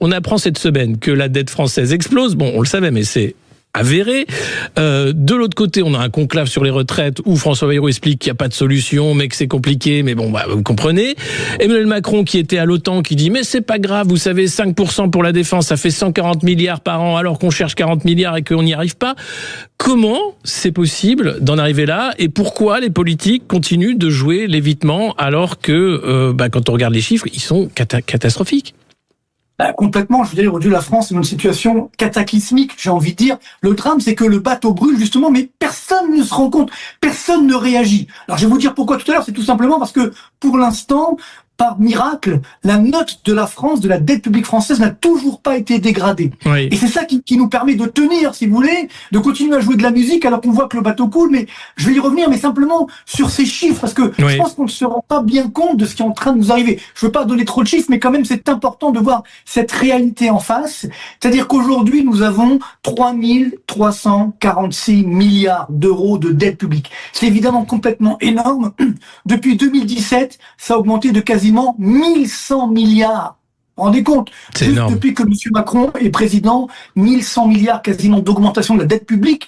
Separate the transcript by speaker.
Speaker 1: on apprend cette semaine que la dette française explose. Bon, on le savait, mais c'est avéré. De l'autre côté, on a un conclave sur les retraites où François Bayrou explique qu'il n'y a pas de solution, mais que c'est compliqué, mais bon, vous comprenez. Emmanuel Macron, qui était à l'OTAN, qui dit « Mais c'est pas grave, vous savez, 5% pour la défense, ça fait 140 milliards par an, alors qu'on cherche 40 milliards et qu'on n'y arrive pas. » Comment c'est possible d'en arriver là et pourquoi les politiques continuent de jouer l'évitement alors que, quand on regarde les chiffres, ils sont catastrophiques?
Speaker 2: Complètement, je veux dire, aujourd'hui la France est dans une situation cataclysmique, j'ai envie de dire. Le drame, c'est que le bateau brûle justement, mais personne ne se rend compte, personne ne réagit. Alors je vais vous dire pourquoi tout à l'heure, c'est tout simplement parce que pour l'instant, par miracle, la note de la France, de la dette publique française n'a toujours pas été dégradée.
Speaker 1: Oui.
Speaker 2: Et c'est ça qui nous permet de tenir, si vous voulez, de continuer à jouer de la musique alors qu'on voit que le bateau coule. Mais je vais y revenir, mais simplement sur ces chiffres, parce que je pense qu'on ne se rend pas bien compte de ce qui est en train de nous arriver. Je veux pas donner trop de chiffres, mais quand même c'est important de voir cette réalité en face. C'est-à-dire qu'aujourd'hui, nous avons 3346 milliards d'euros de dette publique. C'est évidemment complètement énorme. Depuis 2017, ça a augmenté de quasiment 1100 milliards. Vous vous rendez compte?
Speaker 1: C'est
Speaker 2: Juste
Speaker 1: énorme.
Speaker 2: depuis que M. Macron est président, 1100 milliards quasiment d'augmentation de la dette publique.